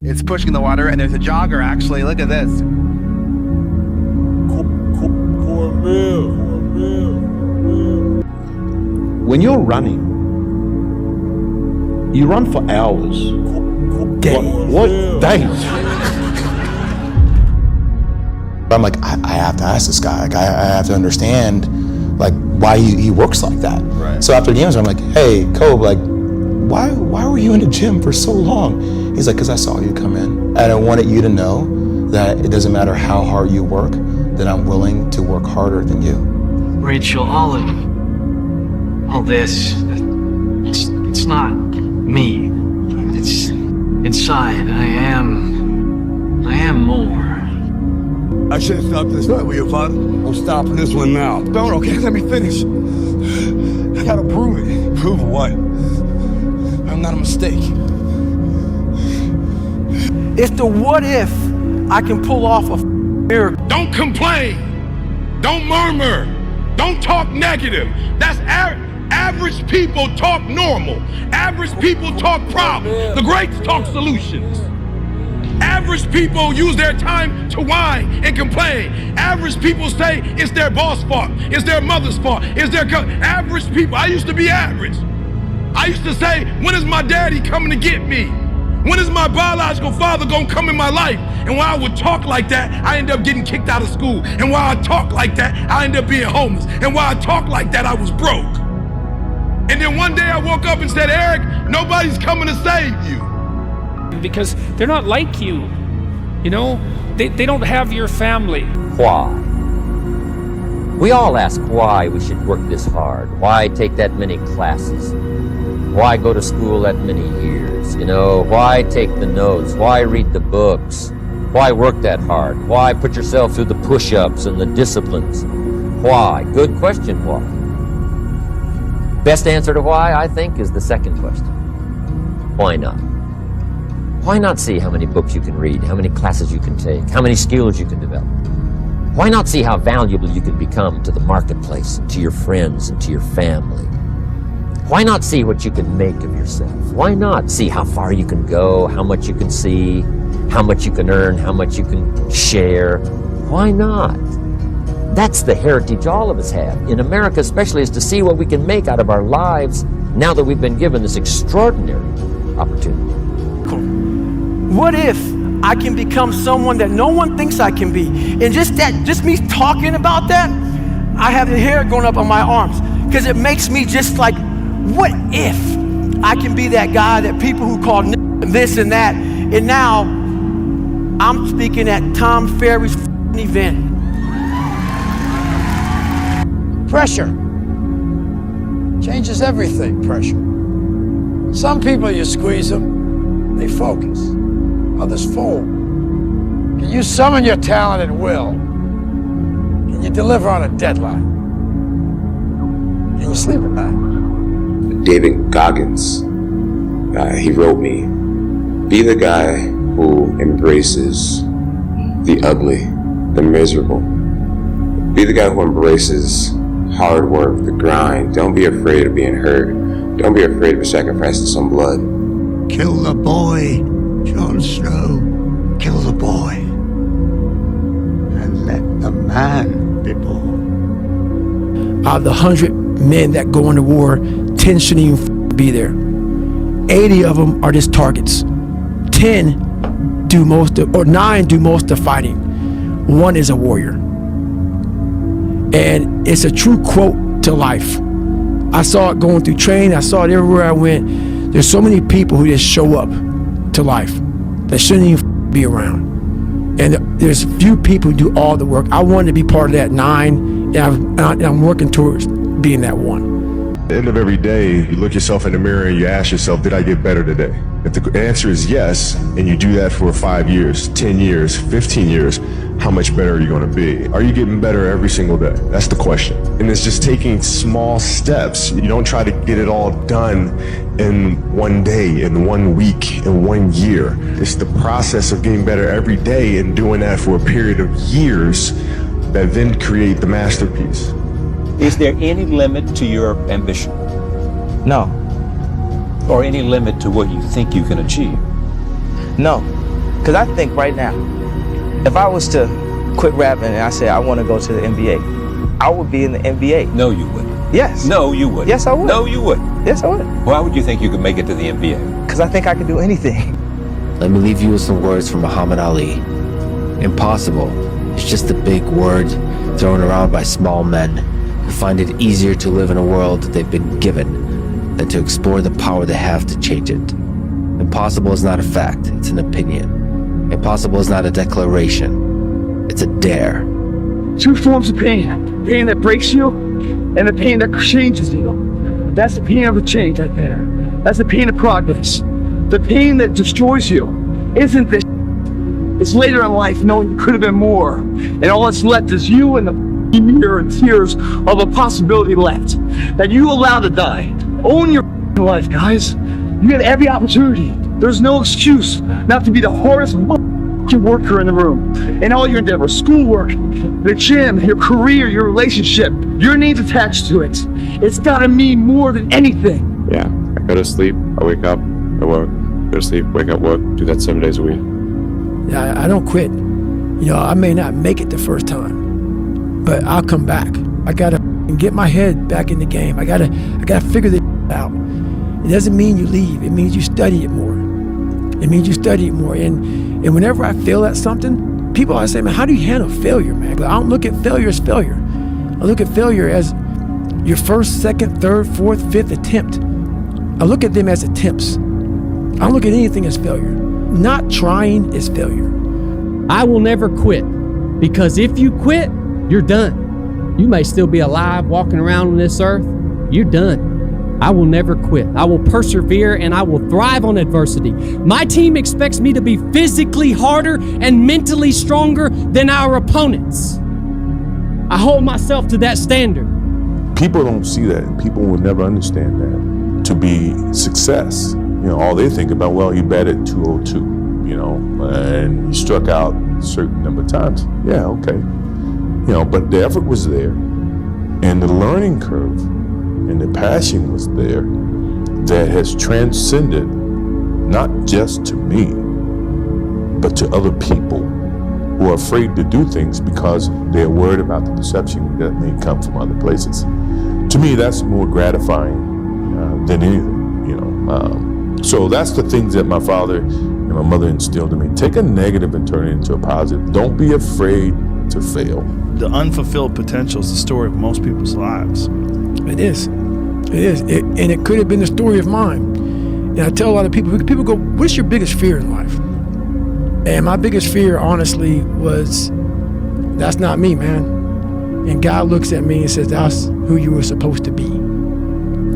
It's pushing the water, and there's a jogger actually. Look at this. When you're running, you run for hours. What days? I'm like, I have to ask this guy. Like, I have to understand, like, why he works like that. Right. So after games, I'm like, hey, Kobe, like, why were you in the gym for so long? He's like, because I saw you come in. And I wanted you to know that it doesn't matter how hard you work, that I'm willing to work harder than you. Rachel, all this, it's not me. It's inside. I am more. I should have stopped this fight with your father. I'm stopping this one now. Don't, okay? Let me finish. I gotta prove it. Prove what? I'm not a mistake. It's the what if I can pull off a miracle. Don't complain. Don't murmur. Don't talk negative. That's average people talk normal. Average people talk problems. The greats talk solutions. Average people use their time to whine and complain. Average people say it's their boss' fault, it's their mother's fault, it's their average people. I used to be average. I used to say, when is my daddy coming to get me? When is my biological father gonna come in my life? And while I would talk like that, I ended up getting kicked out of school. And while I talk like that, I ended up being homeless. And while I talk like that, I was broke. And then one day I woke up and said, Eric, nobody's coming to save you. Because they're not like you, you know? They don't have your family. Why? We all ask why we should work this hard. Why take that many classes? Why go to school that many years? You know, why take the notes? Why read the books? Why work that hard? Why put yourself through the push-ups and the disciplines? Why? Good question, why? Best answer to why, I think, is the second question. Why not? Why not see how many books you can read, how many classes you can take, how many skills you can develop? Why not see how valuable you can become to the marketplace, and to your friends, and to your family? Why not see what you can make of yourself? Why not see how far you can go, how much you can see, how much you can earn, how much you can share? Why not? That's the heritage all of us have, in America especially, is to see what we can make out of our lives now that we've been given this extraordinary opportunity. What if I can become someone that no one thinks I can be? And just me talking about that, I have the hair going up on my arms, because it makes me just like, what if I can be that guy that people who call this and that, and now I'm speaking at Tom Ferry's event. Pressure changes everything, pressure. Some people, you squeeze them, they focus. Others fold. Can you summon your talent at will? Can you deliver on a deadline? Can you sleep at night? David Goggins, he wrote me, be the guy who embraces the ugly, the miserable. Be the guy who embraces hard work, the grind. Don't be afraid of being hurt. Don't be afraid of sacrificing some blood. Kill the boy, Jon Snow. Kill the boy. And let the man be born. Out of the 100 men that go into war, 10 shouldn't even be there. 80 of them are just targets. 10 do most of, or 9 do most of fighting. 1 is a warrior. And it's a true quote to life. I saw it going through training. I saw it everywhere I went. There's so many people who just show up to life that shouldn't even be around. And there's few people who do all the work. I wanted to be part of that 9, and I'm working towards being that 1. At the end of every day, you look yourself in the mirror and you ask yourself, did I get better today? If the answer is yes, and you do that for 5 years, 10 years, 15 years, how much better are you going to be? Are you getting better every single day? That's the question. And it's just taking small steps. You don't try to get it all done in one day, in 1 week, in 1 year. It's the process of getting better every day and doing that for a period of years that then create the masterpiece. Is there any limit to your ambition? No. Or any limit to what you think you can achieve? No. Because I think right now, if I was to quit rapping and I said I want to go to the NBA, I would be in the NBA. No, you wouldn't. Yes. No, you wouldn't. Yes, I would. No, you wouldn't. Yes, I would. Why would you think you could make it to the NBA? Because I think I could do anything. Let me leave you with some words from Muhammad Ali. Impossible is just a big word thrown around by small men who find it easier to live in a world that they've been given than to explore the power they have to change it. Impossible is not a fact, it's an opinion. Impossible is not a declaration, it's a dare. Two forms of pain. Pain that breaks you and the pain that changes you. That's the pain of the change right there. That's the pain of progress. The pain that destroys you isn't this. It's later in life knowing you could have been more. And all that's left is you and the mirror and tears of a possibility left that you allow to die. Own your life, guys. You get every opportunity. There's no excuse not to be the hardest worker in the room. And all your endeavors, schoolwork, the gym, your career, your relationship, your name's attached to it. It's gotta mean more than anything. Yeah, I go to sleep, I wake up, I work, go to sleep, wake up, work, do that 7 days a week. I don't quit. You know, I may not make it the first time, but I'll come back. I gotta get my head back in the game. I gotta figure this out. It doesn't mean you leave. It means you study it more. It means you study it more. And whenever I fail at something, people always say, man, how do you handle failure, man? But I don't look at failure as failure. I look at failure as your first, second, third, fourth, fifth attempt. I look at them as attempts. I don't look at anything as failure. Not trying is failure. I will never quit, because if you quit, you're done. You may still be alive walking around on this earth. You're done. I will never quit. I will persevere and I will thrive on adversity. My team expects me to be physically harder and mentally stronger than our opponents. I hold myself to that standard. People don't see that. People will never understand that. To be success, all they think about, well, he batted 202, and he struck out a certain number of times. Yeah, okay. But the effort was there, and the learning curve and the passion was there that has transcended not just to me, but to other people who are afraid to do things because they're worried about the perception that may come from other places. To me, that's more gratifying than anything, So that's the things that my father and my mother instilled in me. Take a negative and turn it into a positive. Don't be afraid to fail. The unfulfilled potential is the story of most people's lives. It is. It is. And it could have been the story of mine. And I tell a lot of people go, what's your biggest fear in life? And my biggest fear, honestly, was, that's not me, man. And God looks at me and says, that's who you were supposed to be.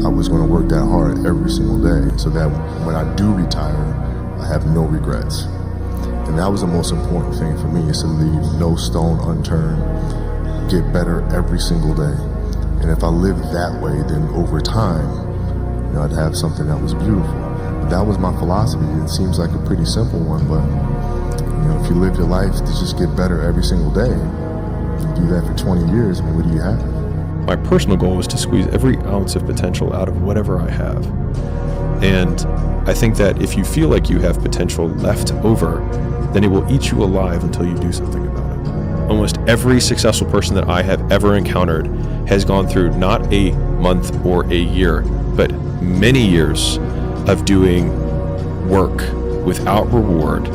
I was going to work that hard every single day so that when I do retire, I have no regrets. And that was the most important thing for me, is to leave no stone unturned, get better every single day. And if I lived that way, then over time, I'd have something that was beautiful. But that was my philosophy. It seems like a pretty simple one, but if you live your life to just get better every single day, and do that for 20 years, what do you have? My personal goal was to squeeze every ounce of potential out of whatever I have. And I think that if you feel like you have potential left over, then it will eat you alive until you do something about it. Almost every successful person that I have ever encountered has gone through not a month or a year, but many years of doing work without reward,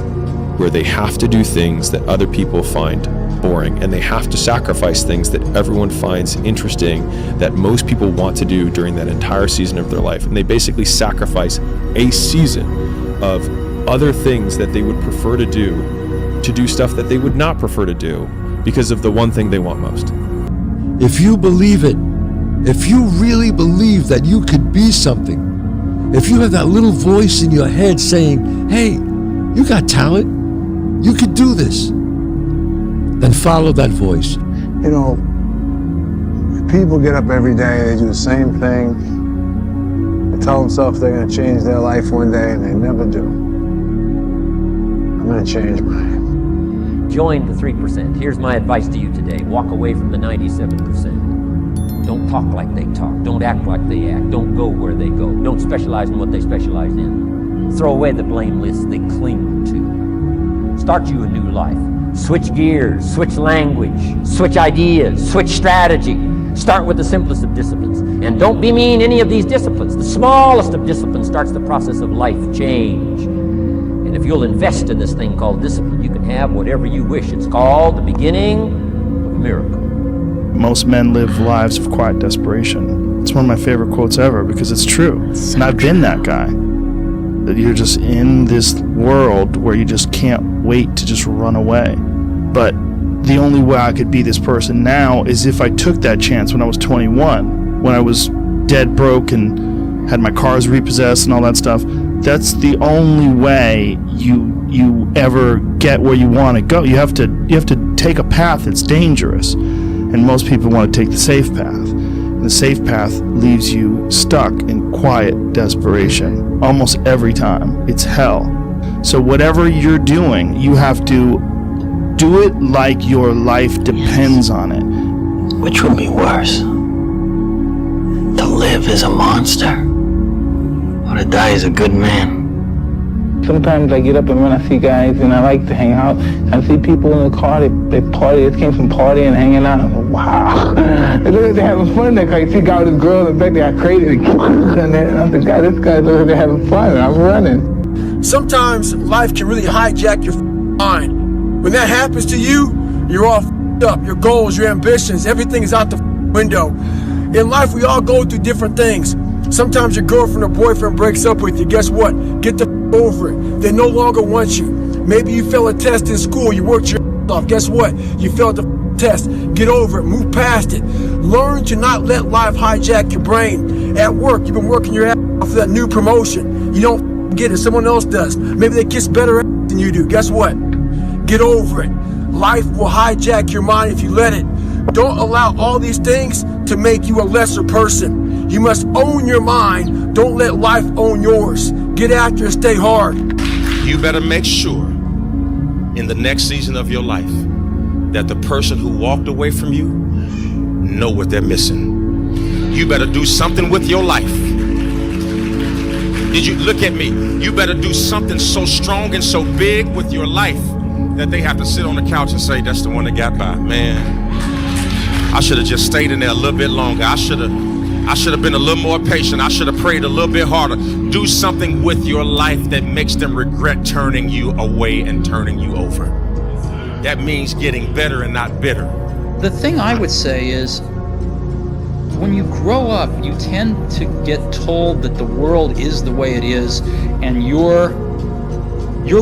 where they have to do things that other people find boring, and they have to sacrifice things that everyone finds interesting, that most people want to do during that entire season of their life. And they basically sacrifice a season of other things that they would prefer to do stuff that they would not prefer to do because of the one thing they want most. If you believe it, if you really believe that you could be something, if you have that little voice in your head saying, hey, you got talent, you could do this, then follow that voice. People get up every day, they do the same thing. They tell themselves they're going to change their life one day, and they never do. I'm going to change mine. Join the 3%. Here's my advice to you today. Walk away from the 97%. Don't talk like they talk. Don't act like they act. Don't go where they go. Don't specialize in what they specialize in. Throw away the blame list they cling to. Start you a new life. Switch gears, switch language, switch ideas, switch strategy. Start with the simplest of disciplines. And don't bemean any of these disciplines. The smallest of disciplines starts the process of life change. And if you'll invest in this thing called discipline, you can have whatever you wish. It's called the beginning of a miracle. Most men live lives of quiet desperation. It's one of my favorite quotes ever because it's true. And I've been that guy. That you're just in this world where you just can't wait to just run away. But the only way I could be this person now is if I took that chance when I was 21, when I was dead broke and had my cars repossessed and all that stuff. That's the only way you ever get where you want to go. You have to take a path that's dangerous. And most people want to take the safe path. And the safe path leaves you stuck in quiet desperation almost every time. It's hell. So whatever you're doing, you have to do it like your life depends on it. Which would be worse? To live as a monster or to die as a good man? Sometimes I get up and when I see guys and I like to hang out, I see people in the car, they party, they came from partying and hanging out. I'm like, wow. They're having fun. They see a guy with a girl in the back, they got crazy. And I'm the guy, this guy's over there having fun and I'm running. Sometimes life can really hijack your mind. When that happens to you, you're all up. Your goals, your ambitions, everything is out the window. In life, we all go through different things. Sometimes your girlfriend or boyfriend breaks up with you. Guess what? Get the over it. They no longer want you. Maybe you failed a test in school. You worked your off. Guess what? You failed the test. Get over it. Move past it. Learn to not let life hijack your brain. At work, you've been working your ass off for that new promotion. You don't get it. Someone else does. Maybe they kiss better ass than you do. Guess what? Get over it. Life will hijack your mind if you let it. Don't allow all these things to make you a lesser person. You must own your mind. Don't let life own yours. Get after it, stay hard. You better make sure in the next season of your life that the person who walked away from you know what they're missing. You better do something with your life. Did you look at me? You better do something so strong and so big with your life that they have to sit on the couch and say, that's the one that got by. Man, I should have just stayed in there a little bit longer. I should have been a little more patient. I should have prayed a little bit harder. Do something with your life that makes them regret turning you away and turning you over. That means getting better and not bitter. The thing I would say is, when you grow up, you tend to get told that the world is the way it is, and your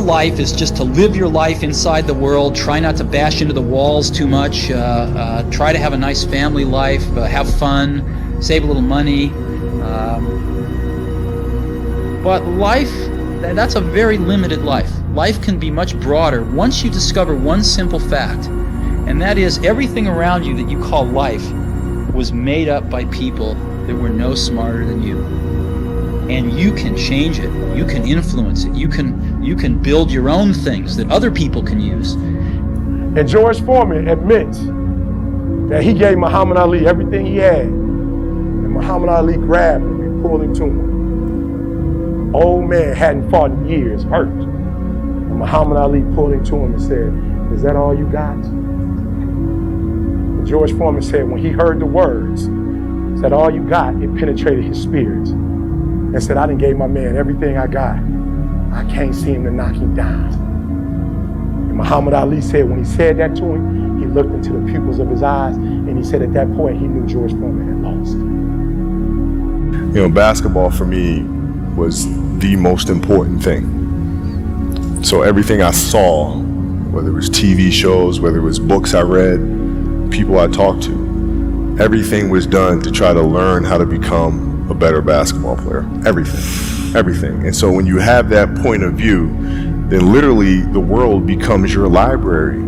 life is just to live your life inside the world, try not to bash into the walls too much, try to have a nice family life, have fun, save a little money. But life, that's a very limited life. Life can be much broader once you discover one simple fact, and that is everything around you that you call life was made up by people that were no smarter than you. And you can change it, you can influence it, you can build your own things that other people can use. And George Foreman admits that he gave Muhammad Ali everything he had. And Muhammad Ali grabbed him and pulled him to him. Old man hadn't fought in years, hurt. And Muhammad Ali pulled him to him and said, is that all you got? And George Foreman said when he heard the words, is that all you got? It penetrated his spirit. And said, I done gave my man everything I got. I can't seem to knock him down. And Muhammad Ali said when he said that to him, he looked into the pupils of his eyes and he said at that point he knew George Foreman had lost. You know, basketball for me was the most important thing. So everything I saw, whether it was TV shows, whether it was books I read, people I talked to, everything was done to try to learn how to become a better basketball player. Everything. And so when you have that point of view, then literally the world becomes your library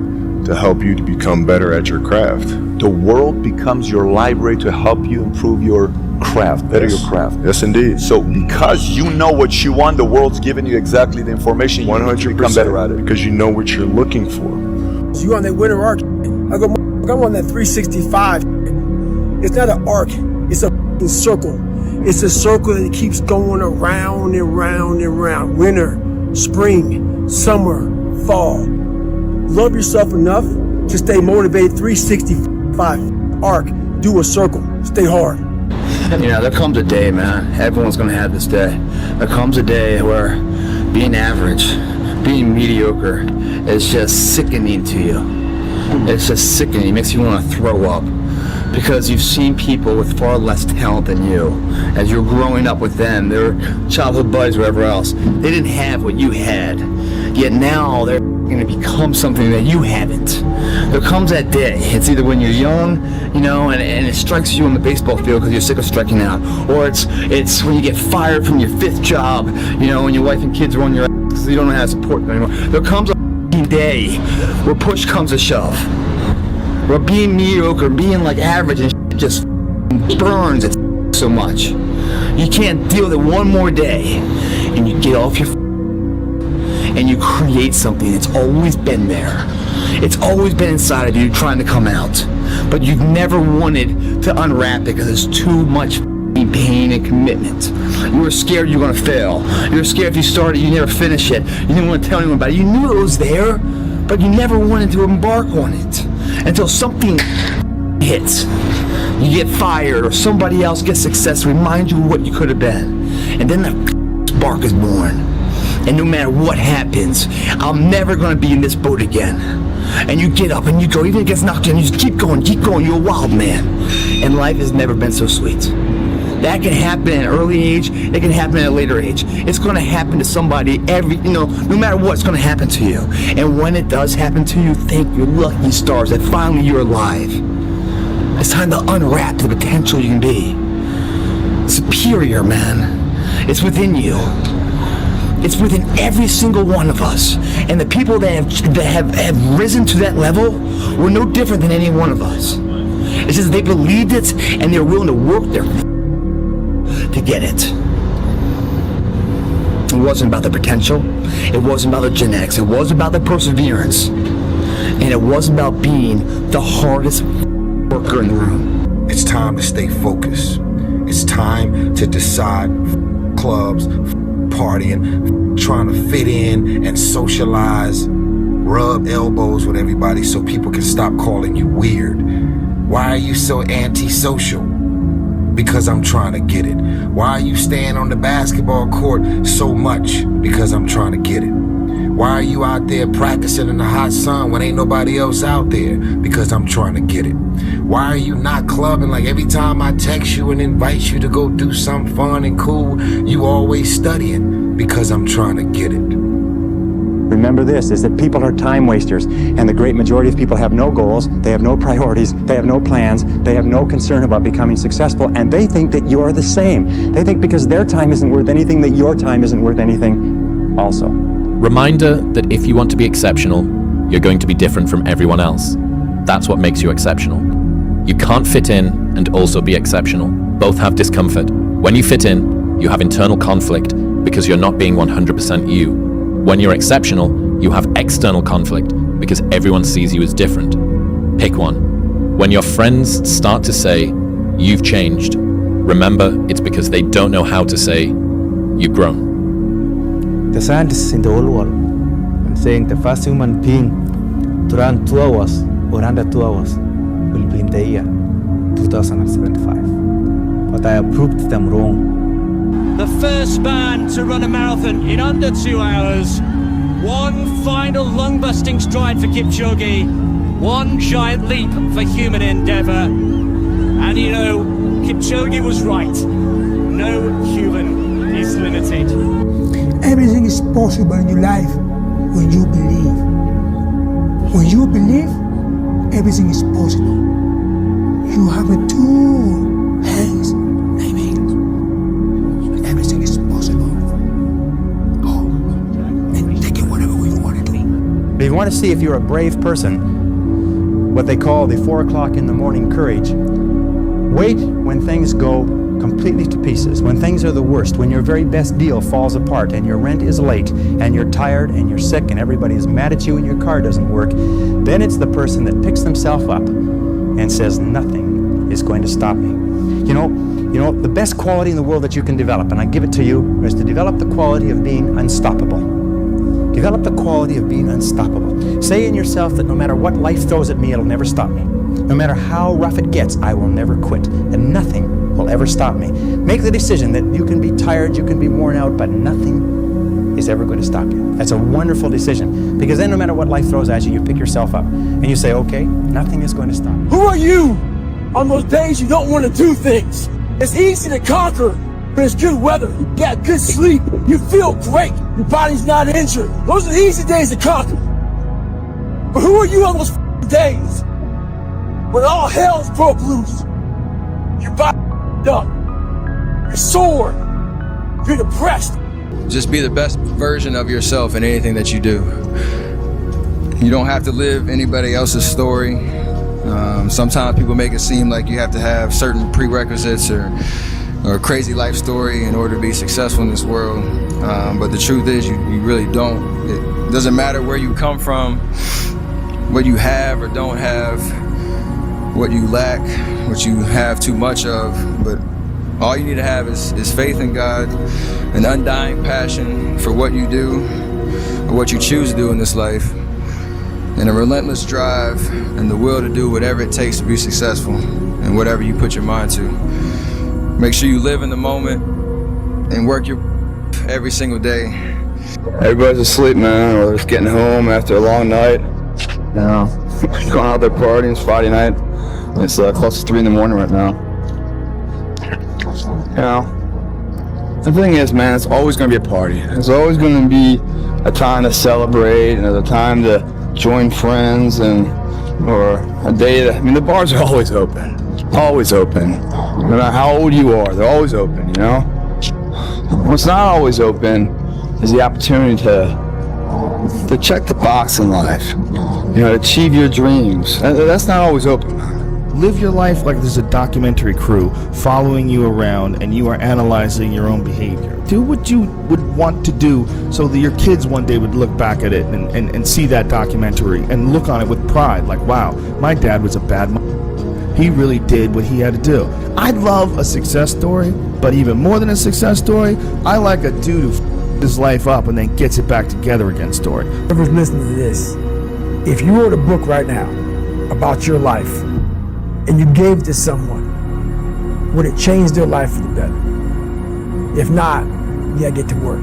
to help you to become better at your craft. The world becomes your library to help you improve your craft, better your craft. Yes, indeed. So because you know what you want, the world's giving you exactly the information you need to become better at it. Because you know what you're looking for. So you on that winter arc. I go, I'm on that 365. It's not an arc, it's a circle. It's a circle that keeps going around and round and round. Winter, spring, summer, fall, Love yourself enough to stay motivated 365 arc. Do a circle. Stay hard. You know, there comes a day, man. Everyone's gonna have this day. There comes a day where being average, being mediocre is just sickening to you. It's just sickening. It makes you want to throw up. Because you've seen people with far less talent than you. As you're growing up with them, their childhood buddies, whatever else, they didn't have what you had. Yet now they're going to become something that you haven't. There comes that day. It's either when you're young, you know, and it strikes you on the baseball field because you're sick of striking out, or it's when you get fired from your 5th job, you know, and your wife and kids are on your ass because you don't know how to support them anymore. There comes a day where push comes to shove. Where being mediocre, being like average and just burns it so much. You can't deal with it one more day. And you get off your and you create something that's always been there. It's always been inside of you trying to come out. But you've never wanted to unwrap it because it's too much pain and commitment. You were scared you were going to fail. You were scared if you started, you never finish it. You didn't want to tell anyone about it. You knew it was there, but you never wanted to embark on it. Until something hits. You get fired or somebody else gets success, remind you of what you could have been. And then the spark is born. And no matter what happens, I'm never going to be in this boat again. And you get up and you go, even if it gets knocked down, you just keep going, you're a wild man. And life has never been so sweet. That can happen at an early age, it can happen at a later age. It's going to happen to somebody no matter what, it's going to happen to you. And when it does happen to you, thank your lucky stars that finally you're alive. It's time to unwrap the potential you can be. Superior, man. It's within you. It's within every single one of us. And the people that have risen to that level were no different than any one of us. It's just they believed it and they're willing to work their to get it. It wasn't about the potential. It wasn't about the genetics. It wasn't about the perseverance. And it wasn't about being the hardest worker in the room. It's time to stay focused. It's time to decide clubs, partying, trying to fit in and socialize, rub elbows with everybody so people can stop calling you weird. Why are you so antisocial? Because I'm trying to get it. Why are you staying on the basketball court so much? Because I'm trying to get it. Why are you out there practicing in the hot sun when ain't nobody else out there? Because I'm trying to get it. Why are you not clubbing like every time I text you and invite you to go do something fun and cool, you always studying? Because I'm trying to get it. Remember this, is that people are time wasters, and the great majority of people have no goals, they have no priorities, they have no plans, they have no concern about becoming successful, and they think that you're the same. They think because their time isn't worth anything, that your time isn't worth anything also. Reminder that if you want to be exceptional, you're going to be different from everyone else. That's what makes you exceptional. You can't fit in and also be exceptional. Both have discomfort. When you fit in, you have internal conflict because you're not being 100% you. When you're exceptional, you have external conflict because everyone sees you as different. Pick one. When your friends start to say, "You've changed," remember it's because they don't know how to say, "You've grown." The scientists in the whole world are saying the first human being to run 2 hours or under 2 hours will be in the year 2075. But I have proved them wrong. The first man to run a marathon in under 2 hours. One final lung-busting stride for KipChoge. One giant leap for human endeavor. And you know, Kipchoge was right. No human is limited. Everything is possible in your life when you believe. When you believe, everything is possible. You have a 2 hands. Everything is possible. Go and take it whatever you want to do. If you want to see if you're a brave person, what they call the 4 o'clock in the morning courage, wait when things go completely to pieces, when things are the worst, when your very best deal falls apart and your rent is late and you're tired and you're sick and everybody is mad at you and your car doesn't work, then it's the person that picks themselves up and says, nothing is going to stop me. You know, the best quality in the world that you can develop, and I give it to you, is to develop the quality of being unstoppable. Develop the quality of being unstoppable. Say in yourself that no matter what life throws at me, it'll never stop me. No matter how rough it gets, I will never quit, and nothing will ever stop me. Make the decision that you can be tired, you can be worn out, but nothing is ever going to stop you. That's a wonderful decision, because then no matter what life throws at you, you pick yourself up, and you say, okay, nothing is going to stop me. Who are you on those days you don't want to do things? It's easy to conquer when it's good weather, you got good sleep, you feel great, your body's not injured. Those are the easy days to conquer. But who are you on those days when all hell's broke loose? Your body up, you're sore, you're depressed. Just be the best version of yourself in anything that you do. You don't have to live anybody else's story. Sometimes people make it seem like you have to have certain prerequisites or a crazy life story in order to be successful in this world. But the truth is you really don't. It doesn't matter where you come from, what you have or don't have, what you lack, what you have too much of, but all you need to have is faith in God, an undying passion for what you do or what you choose to do in this life, and a relentless drive and the will to do whatever it takes to be successful and whatever you put your mind to. Make sure you live in the moment and work your every single day. Everybody's asleep, man, or just getting home after a long night. You know, going out there partying. It's Friday night. It's close to 3 in the morning right now. You know, the thing is, man, it's always going to be a party. It's always going to be a time to celebrate and a time to join friends or a day that, I mean, the bars are always open. Always open. No matter how old you are, they're always open, you know? What's not always open is the opportunity to check the box in life. You know, to achieve your dreams. That's not always open. Live your life like there's a documentary crew following you around and you are analyzing your own behavior. Do what you would want to do so that your kids one day would look back at it and see that documentary and look on it with pride, like, wow, my dad was a bad man. He really did what he had to do. I love a success story, but even more than a success story, I like a dude who his life up and then gets it back together again story. Whoever's listening to this, if you wrote a book right now about your life and you gave it to someone, would it change their life for the better? If not, you gotta get to work.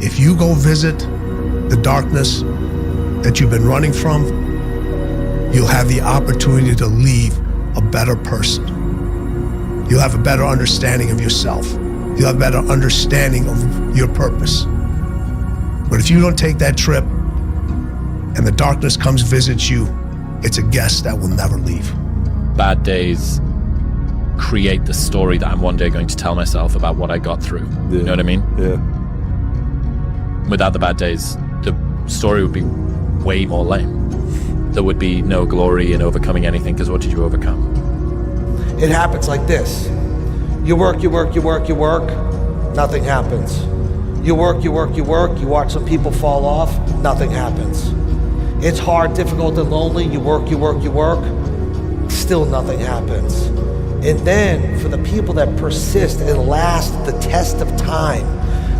If you go visit the darkness that you've been running from, you'll have the opportunity to leave a better person. You'll have a better understanding of yourself. You'll have a better understanding of your purpose. But if you don't take that trip and the darkness comes visit you, it's a guest that will never leave. Bad days create the story that I'm one day going to tell myself about what I got through. You know what I mean? Yeah. Without the bad days, the story would be way more lame. There would be no glory in overcoming anything, because what did you overcome? It happens like this. You work, nothing happens. You work, you watch some people fall off, nothing happens. It's hard, difficult, and lonely. You work, still nothing happens. And then for the people that persist and last the test of time,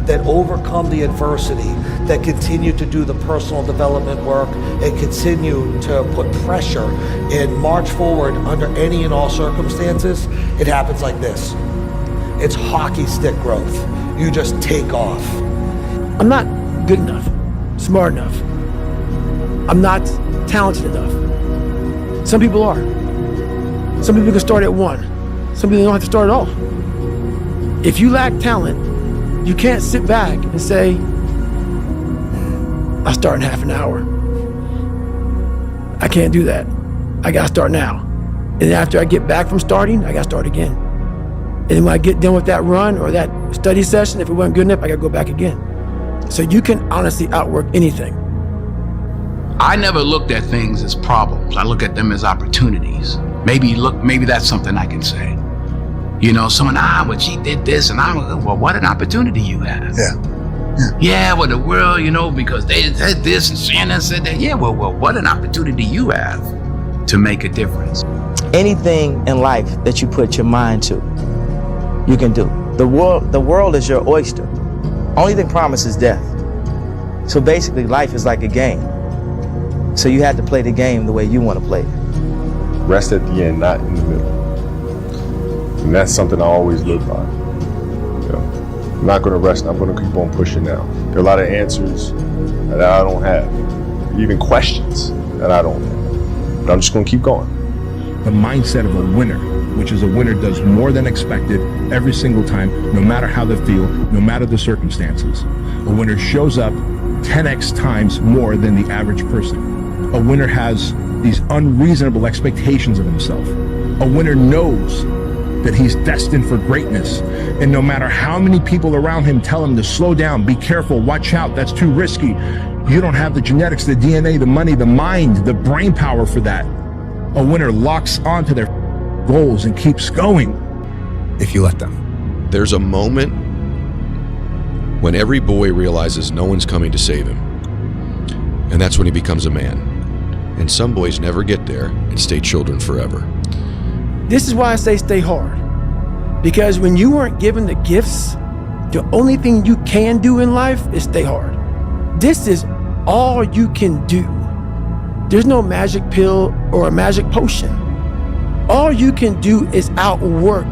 that overcome the adversity, that continue to do the personal development work and continue to put pressure and march forward under any and all circumstances, it happens like this. It's hockey stick growth. You just take off. I'm not good enough, smart enough. I'm not talented enough. Some people are. Some people can start at 1. Some people don't have to start at all. If you lack talent, you can't sit back and say, I'll start in half an hour. I can't do that. I gotta start now. And then after I get back from starting, I gotta start again. And then when I get done with that run or that study session, if it wasn't good enough, I gotta go back again. So you can honestly outwork anything. I never looked at things as problems. I look at them as opportunities. Maybe that's something I can say. You know, someone, well, she did this, and well, what an opportunity you have. Yeah, well, the world, you know, because they said this and Shannon said that. Yeah, well, what an opportunity you have to make a difference. Anything in life that you put your mind to, you can do. The world is your oyster. Only thing promised is death. So basically, life is like a game. So you have to play the game the way you want to play it. Rest at the end, not in the middle. And that's something I always live by. You know, I'm not going to rest. I'm going to keep on pushing now. There are a lot of answers that I don't have, even questions that I don't have. But I'm just going to keep going. The mindset of a winner, which is a winner does more than expected every single time, no matter how they feel, no matter the circumstances. A winner shows up 10x times more than the average person. A winner has these unreasonable expectations of himself. A winner knows that he's destined for greatness. And no matter how many people around him tell him to slow down, be careful, watch out, that's too risky, you don't have the genetics, the DNA, the money, the mind, the brain power for that. A winner locks onto their goals and keeps going if you let them. There's a moment when every boy realizes no one's coming to save him. And that's when he becomes a man. And some boys never get there and stay children forever. This is why I say stay hard. Because when you weren't given the gifts, the only thing you can do in life is stay hard. This is all you can do. There's no magic pill or a magic potion. All you can do is outwork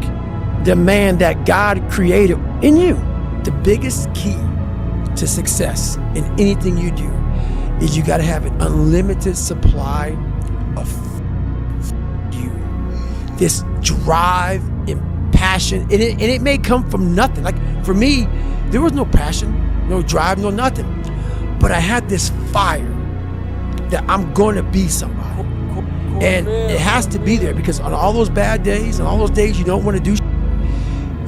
the man that God created in you. The biggest key to success in anything you do is you got to have an unlimited supply of you. This drive and passion, and it may come from nothing. Like for me, there was no passion, no drive, no nothing. But I had this fire that I'm going to be somebody. And it has to be there because on all those bad days and all those days you don't want to do,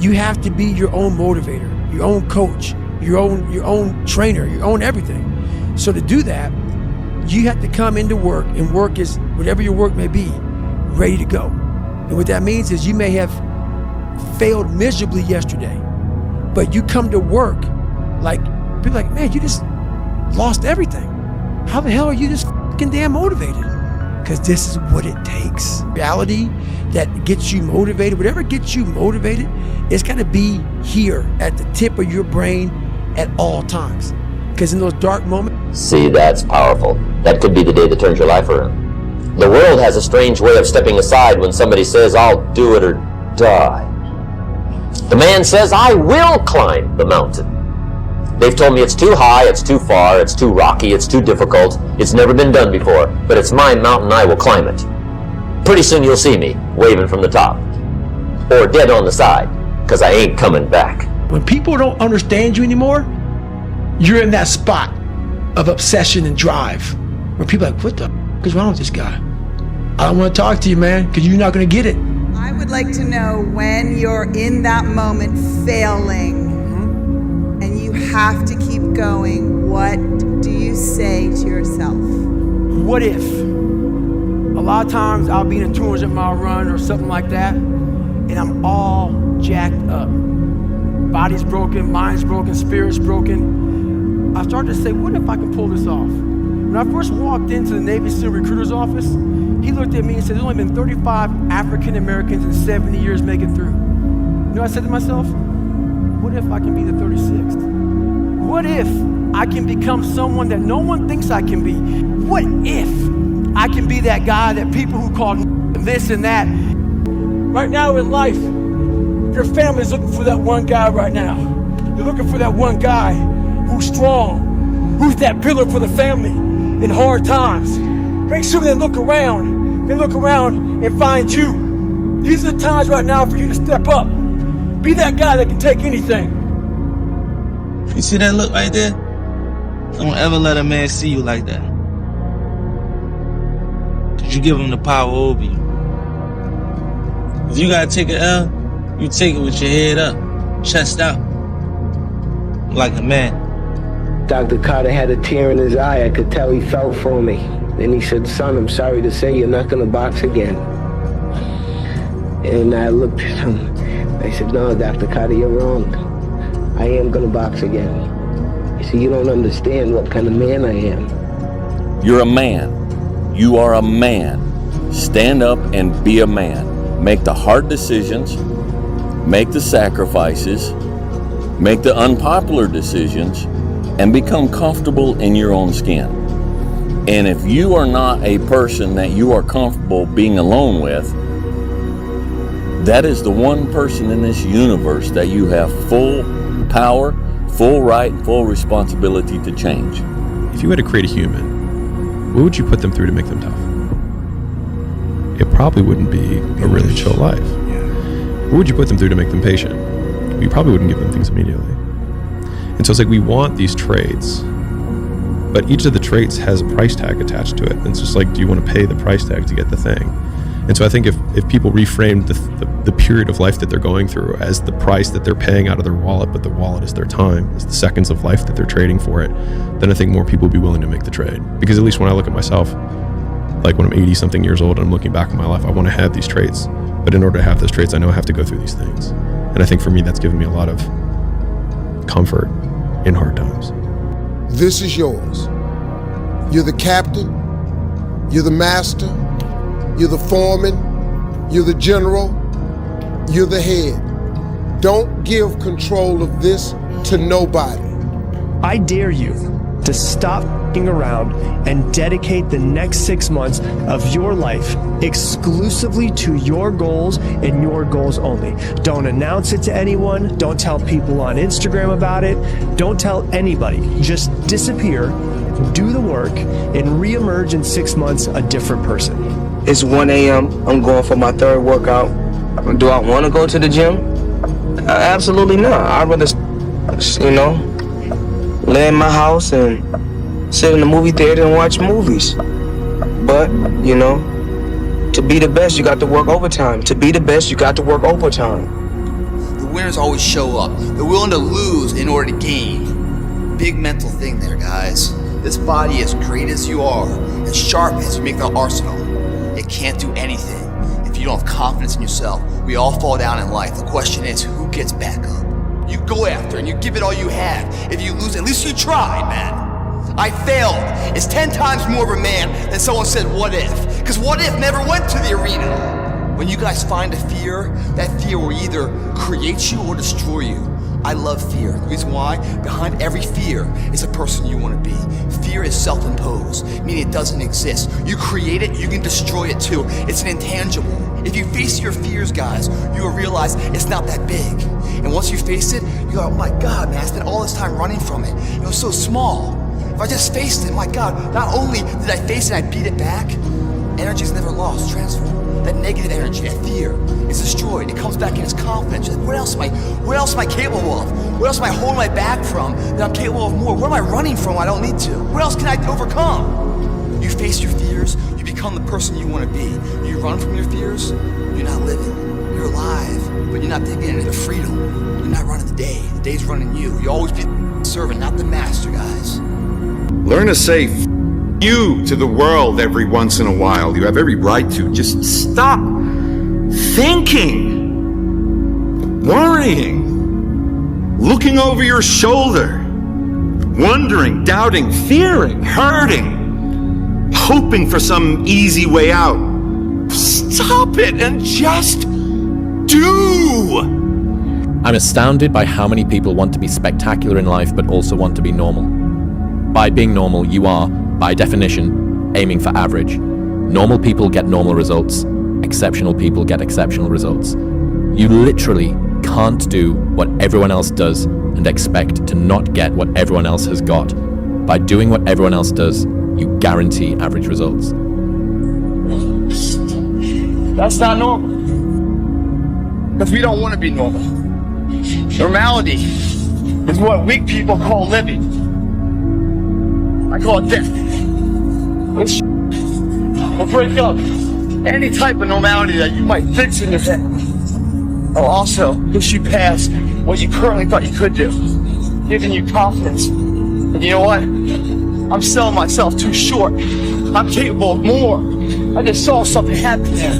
you have to be your own motivator, your own coach, your own trainer, your own everything. So to do that, you have to come into work, and work is whatever your work may be, ready to go. And what that means is you may have failed miserably yesterday, but you come to work like, people are like, man, you just lost everything. How the hell are you this fucking damn motivated? Because this is what it takes. Reality that gets you motivated, whatever gets you motivated, it's got to be here at the tip of your brain at all times. Because in those dark moments. See, that's powerful. That could be the day that turns your life around. The world has a strange way of stepping aside when somebody says, I'll do it or die. The man says, I will climb the mountain. They've told me it's too high, it's too far, it's too rocky, it's too difficult, it's never been done before, but it's my mountain, I will climb it. Pretty soon you'll see me waving from the top. Or dead on the side, because I ain't coming back. When people don't understand you anymore, you're in that spot of obsession and drive where people are like, what the f is wrong with this guy? I don't want to talk to you, man, because you're not going to get it. I would like to know when you're in that moment failing and you have to keep going, what do you say to yourself? What if? A lot of times I'll be in a 200-mile run or something like that, and I'm all jacked up. Body's broken, mind's broken, spirit's broken. I started to say, what if I can pull this off? When I first walked into the Navy SEAL recruiter's office, he looked at me and said, there's only been 35 African Americans in 70 years make it through. You know what I said to myself? What if I can be the 36th? What if I can become someone that no one thinks I can be? What if I can be that guy that people who call this and that? Right now in life, your family's looking for that one guy right now. You're looking for that one guy who's strong, who's that pillar for the family in hard times. Make sure they look around and find you. These are the times right now for you to step up. Be that guy that can take anything. You see that look right there? Don't ever let a man see you like that. Cause you give him the power over you. If you gotta take an L, you take it with your head up, chest out, like a man. Dr. Carter had a tear in his eye. I could tell he felt for me. Then he said, son, I'm sorry to say you're not gonna box again. And I looked at him. I said, no, Dr. Carter, you're wrong. I am gonna box again. He said, you don't understand what kind of man I am. You're a man. You are a man. Stand up and be a man. Make the hard decisions. Make the sacrifices. Make the unpopular decisions. and become comfortable in your own skin. And if you are not a person that you are comfortable being alone with, that is the one person in this universe that you have full power, full right, full responsibility to change. If you had to create a human, what would you put them through to make them tough? It probably wouldn't be a really chill life. What would you put them through to make them patient? You probably wouldn't give them things immediately. And so it's like we want these traits, but each of the traits has a price tag attached to it. And it's just like, do you want to pay the price tag to get the thing? And so I think if people reframed the period of life that they're going through as the price that they're paying out of their wallet, but the wallet is their time, is the seconds of life that they're trading for it, then I think more people would be willing to make the trade. Because at least when I look at myself, like when I'm 80 something years old and I'm looking back on my life, I want to have these traits. But in order to have those traits, I know I have to go through these things. And I think for me, that's given me a lot of comfort in hard times. This is yours. You're the captain, you're the master, you're the foreman, you're the general, you're the head. Don't give control of this to nobody. I dare you to stop f***ing around and dedicate the next 6 months of your life exclusively to your goals and your goals only. Don't announce it to anyone. Don't tell people on Instagram about it. Don't tell anybody. Just disappear, do the work, and reemerge in 6 months a different person. It's 1 a.m. I'm going for my third workout. Do I want to go to the gym? Absolutely not. I'd rather, lay in my house and sit in the movie theater and watch movies. But, to be the best, you got to work overtime. To be the best, you got to work overtime. The winners always show up. They're willing to lose in order to gain. Big mental thing there, guys. This body, as great as you are, as sharp as you make the arsenal, it can't do anything if you don't have confidence in yourself. We all fall down in life. The question is, who gets back up? You go after and you give it all you have. If you lose, at least you tried, man. I failed. It's 10 times more of a man than someone said, what if? Because what if never went to the arena. When you guys find a fear, that fear will either create you or destroy you. I love fear. The reason why? Behind every fear is a person you want to be. Fear is self-imposed, meaning it doesn't exist. You create it, you can destroy it too. It's an intangible. If you face your fears, guys, you will realize it's not that big. And once you face it, you go, oh my God, man, I spent all this time running from it. It was so small. If I just faced it, my God, not only did I face it, I beat it back, energy is never lost, transformed. That negative energy, that fear, is destroyed. It comes back in its confidence. What else am I capable of? What else am I holding my back from that I'm capable of more? What am I running from I don't need to? What else can I overcome? You face your fears, you become the person you want to be. You run from your fears, you're not living. You're alive, but you're not taking into freedom. You're not running the day. The day's running you. You always be the servant, not the master, guys. Learn to say you to the world every once in a while. You have every right to. Just stop thinking, worrying, looking over your shoulder, wondering, doubting, fearing, hurting, hoping for some easy way out. Stop it and just do. I'm astounded by how many people want to be spectacular in life but also want to be normal. By being normal, you are, by definition, aiming for average. Normal people get normal results. Exceptional people get exceptional results. You literally can't do what everyone else does and expect to not get what everyone else has got. By doing what everyone else does, you guarantee average results. That's not normal. Because we don't want to be normal. Normality is what weak people call living. I call it death. We'll break up any type of normality that you might fix in your head. I'll also push you past what you currently thought you could do, giving you confidence. And you know what? I'm selling myself too short. I'm capable of more. I just saw something happen there.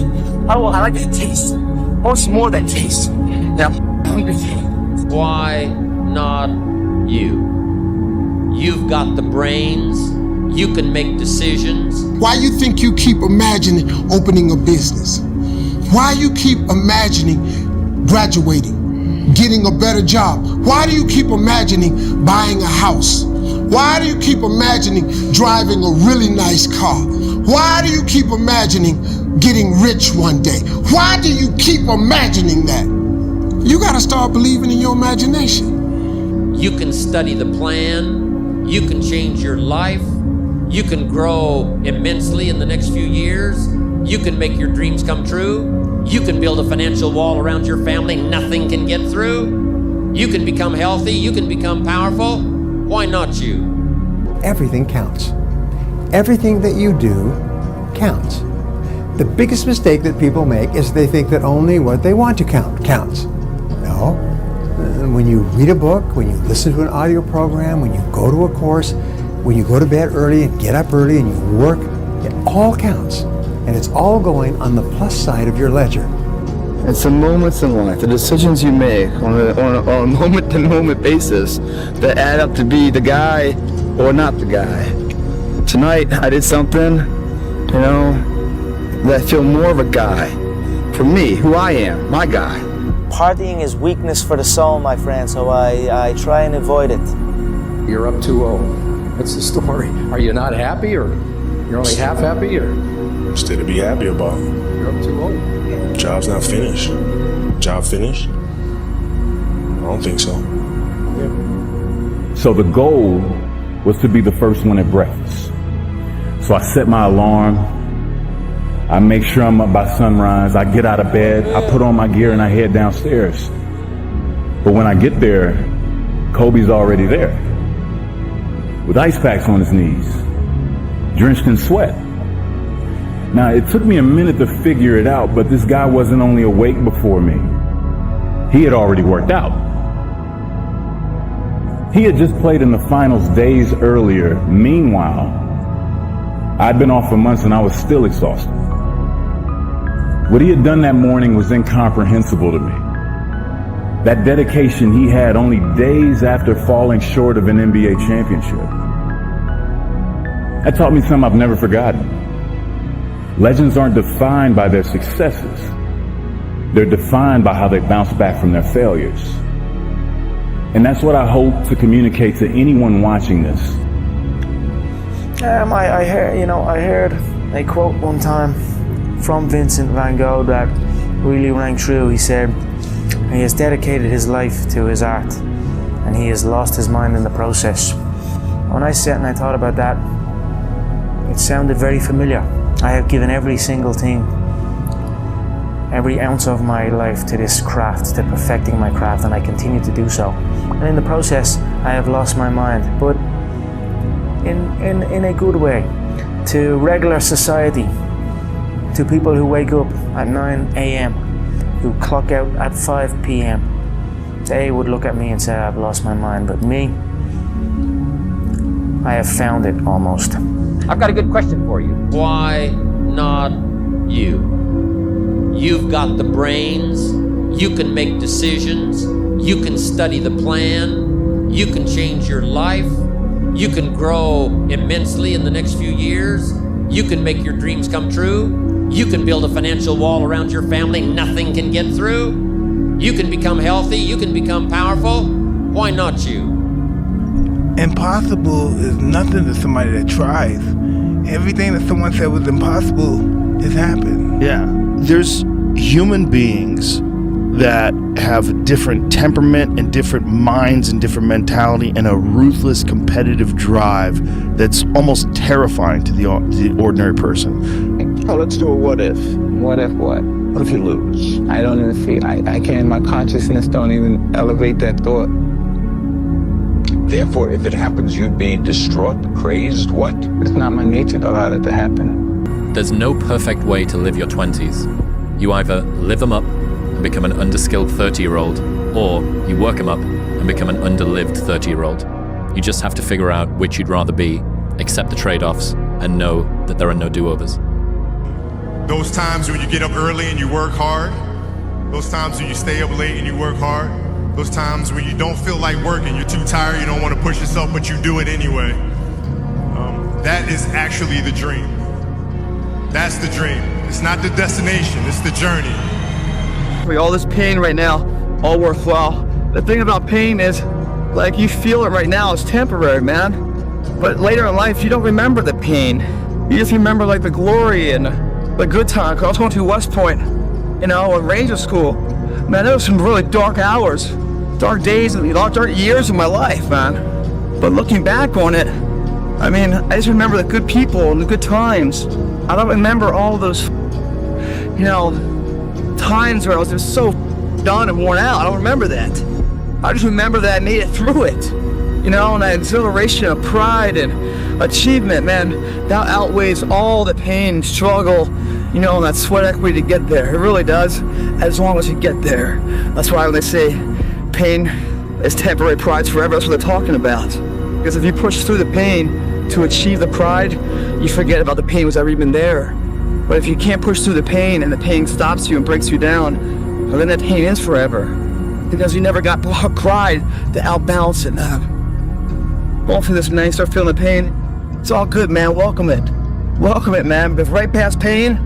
I like that taste. I want some more of that taste. Now, I'm hungry. Why not you? You've got the brains. You can make decisions. Why you think you keep imagining opening a business? Why you keep imagining graduating, getting a better job? Why do you keep imagining buying a house? Why do you keep imagining driving a really nice car? Why do you keep imagining getting rich one day? Why do you keep imagining that? You gotta start believing in your imagination. You can study the plan. You can change your life. You can grow immensely in the next few years. You can make your dreams come true. You can build a financial wall around your family nothing can get through. You can become healthy. You can become powerful. Why not you? Everything counts. Everything that you do counts. The biggest mistake that people make is they think that only what they want to count counts. No. When you read a book, when you listen to an audio program, when you go to a course, when you go to bed early and get up early and you work, it all counts. And it's all going on the plus side of your ledger. It's the moments in life, the decisions you make on a moment-to-moment basis that add up to be the guy or not the guy. Tonight, I did something, that I feel more of a guy. For me, who I am, my guy. Partying is weakness for the soul, my friend, so I try and avoid it. You're up 2-0. What's the story? Are you not happy, or you're only half happy, or? Still to be happy about. You're up 2-0. Job's not finished. Job finished? I don't think so. So the goal was to be the first one at breakfast. So I set my alarm. I make sure I'm up by sunrise. I get out of bed. I put on my gear and I head downstairs. But when I get there, Kobe's already there with ice packs on his knees, drenched in sweat. Now, it took me a minute to figure it out, but this guy wasn't only awake before me. He had already worked out. He had just played in the finals days earlier. Meanwhile, I'd been off for months and I was still exhausted. What he had done that morning was incomprehensible to me. That dedication he had only days after falling short of an NBA championship. That taught me something I've never forgotten. Legends aren't defined by their successes. They're defined by how they bounce back from their failures. And that's what I hope to communicate to anyone watching this. I heard a quote one time from Vincent van Gogh that really rang true. He said, he has dedicated his life to his art and he has lost his mind in the process. When I sat and I thought about that, it sounded very familiar. I have given every single thing, every ounce of my life to this craft, to perfecting my craft, and I continue to do so. And in the process, I have lost my mind, but in a good way, to regular society, to people who wake up at 9 a.m., who clock out at 5 p.m. They would look at me and say, I've lost my mind, but me, I have found it almost. I've got a good question for you. Why not you? You've got the brains. You can make decisions. You can study the plan. You can change your life. You can grow immensely in the next few years. You can make your dreams come true. You can build a financial wall around your family nothing can get through. You can become healthy. You can become powerful. Why not you? Impossible is nothing to somebody that tries. Everything that someone said was impossible has happened. Yeah, there's human beings that have different temperament and different minds and different mentality and a ruthless competitive drive that's almost terrifying to the ordinary person. Oh, let's do a what if. What if what? What if you lose? I don't even feel, I can't, my consciousness don't even elevate that thought. Therefore, if it happens, you'd be distraught, crazed, what? It's not my nature to allow that to happen. There's no perfect way to live your 20s. You either live them up and become an underskilled 30-year-old, or you work them up and become an underlived 30-year-old. You just have to figure out which you'd rather be, accept the trade-offs, and know that there are no do-overs. Those times when you get up early and you work hard, those times when you stay up late and you work hard, those times when you don't feel like working, you're too tired, you don't want to push yourself, but you do it anyway. That is actually the dream. That's the dream. It's not the destination, it's the journey. All this pain right now, all worthwhile. The thing about pain is, like, you feel it right now, it's temporary, man. But later in life, you don't remember the pain. You just remember like the glory and the good time. 'Cause I was going to West Point, in Ranger School. Man, there was some really dark hours, dark days, and dark years of my life, man. But looking back on it, I mean, I just remember the good people and the good times. I don't remember all those, times where I was just so done and worn out. I don't remember that. I just remember that I made it through it. And that exhilaration of pride and achievement, man, that outweighs all the pain, struggle, and that sweat equity to get there. It really does, as long as you get there. That's why when they say pain is temporary, pride's forever, that's what they're talking about. Because if you push through the pain to achieve the pride, you forget about the pain was ever even there. But if you can't push through the pain and the pain stops you and breaks you down, well, then that pain is forever. Because you never got pride to outbalance it. Going through this, man, you start feeling the pain. It's all good, man. Welcome it. Welcome it, man. But right past pain,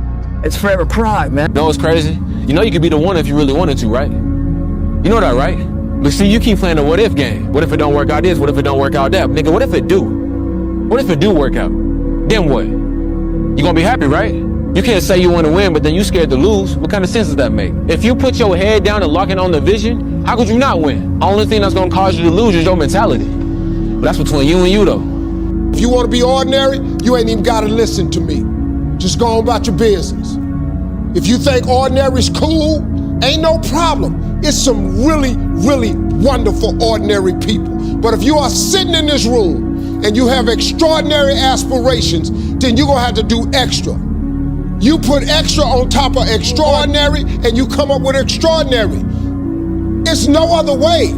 it's forever pride, man. You know what's crazy? You know you could be the one if you really wanted to, right? You know that, right? But see, you keep playing the what if game. What if it don't work out this? What if it don't work out that? Nigga, what if it do? What if it do work out? Then what? You gonna be happy, right? You can't say you want to win, but then you scared to lose. What kind of sense does that make? If you put your head down and lock in on the vision, how could you not win? Only thing that's gonna cause you to lose is your mentality. But that's between you and you, though. If you want to be ordinary, you ain't even got to listen to me. Just go on about your business. If you think ordinary's cool, ain't no problem. It's some really, really wonderful ordinary people. But if you are sitting in this room and you have extraordinary aspirations, then you're going to have to do extra. You put extra on top of extraordinary and you come up with extraordinary. It's no other way.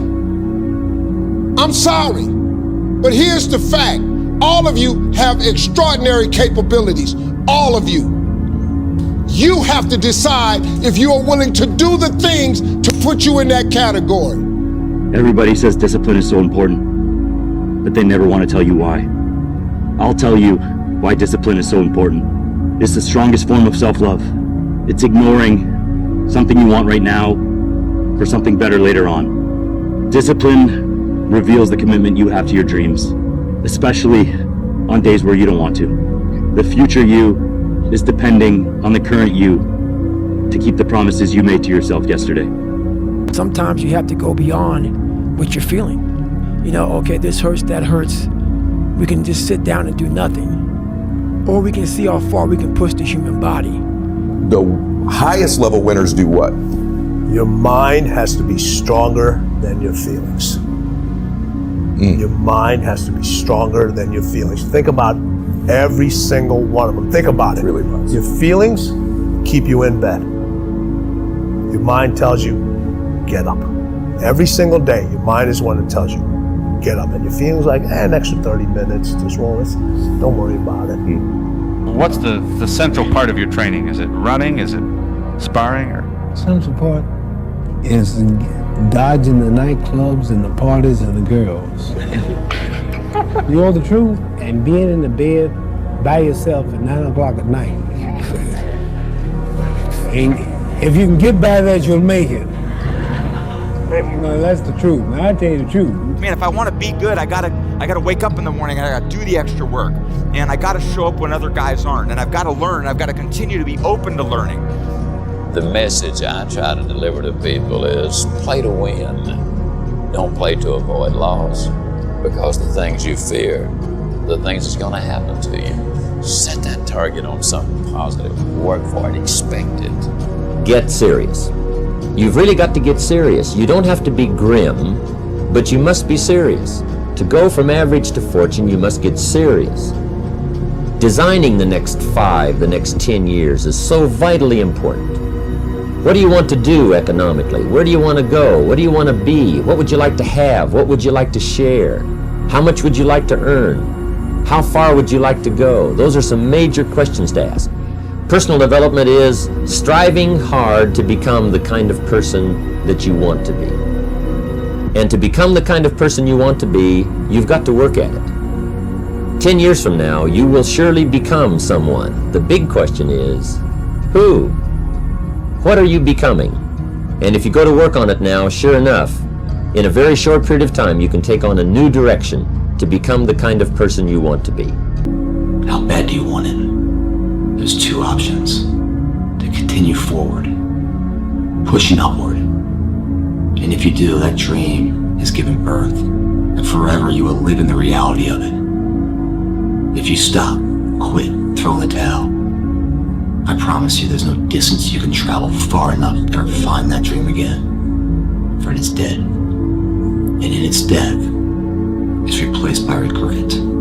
I'm sorry, but here's the fact. All of you have extraordinary capabilities. All of you. You have to decide if you are willing to do the things to put you in that category. Everybody says discipline is so important, but they never want to tell you why. I'll tell you why discipline is so important. It's the strongest form of self-love. It's ignoring something you want right now for something better later on. Discipline reveals the commitment you have to your dreams, especially on days where you don't want to. The future you is depending on the current you to keep the promises you made to yourself yesterday. Sometimes you have to go beyond what you're feeling. Okay, this hurts, that hurts. We can just sit down and do nothing. Or we can see how far we can push the human body. The highest level winners do what? Your mind has to be stronger than your feelings. Your mind has to be stronger than your feelings. Think about every single one of them. Think about it. Really does. Your feelings keep you in bed. Your mind tells you, get up. Every single day, your mind is one that tells you, get up. And your feelings like, an extra 30 minutes, just don't worry about it. What's the central part of your training? Is it running? Is it sparring? Or central part is dodging the nightclubs and the parties and the girls. You know the truth? And being in the bed by yourself at 9 o'clock at night. And if you can get by that, you'll make it. No, that's the truth. Now, I tell you the truth. Man, if I want to be good, I gotta wake up in the morning and I gotta do the extra work. And I gotta show up when other guys aren't. And I've gotta learn. I've gotta continue to be open to learning. The message I try to deliver to people is play to win. Don't play to avoid loss. Because the things you fear, the things that's gonna happen to you. Set that target on something positive. Work for it, expect it. Get serious. You've really got to get serious. You don't have to be grim, but you must be serious. To go from average to fortune, you must get serious. Designing the next 5, the next 10 years is so vitally important. What do you want to do economically? Where do you want to go? What do you want to be? What would you like to have? What would you like to share? How much would you like to earn? How far would you like to go? Those are some major questions to ask. Personal development is striving hard to become the kind of person that you want to be. And to become the kind of person you want to be, you've got to work at it. 10 years from now, you will surely become someone. The big question is, who? What are you becoming? And if you go to work on it now, sure enough, in a very short period of time, you can take on a new direction to become the kind of person you want to be. How bad do you want it? There's two options. To continue forward, pushing upward. And if you do, that dream is given birth, and forever you will live in the reality of it. If you stop, quit, throw in the towel, I promise you there's no distance you can travel far enough to ever find that dream again. For it is dead. And in its death, is replaced by regret.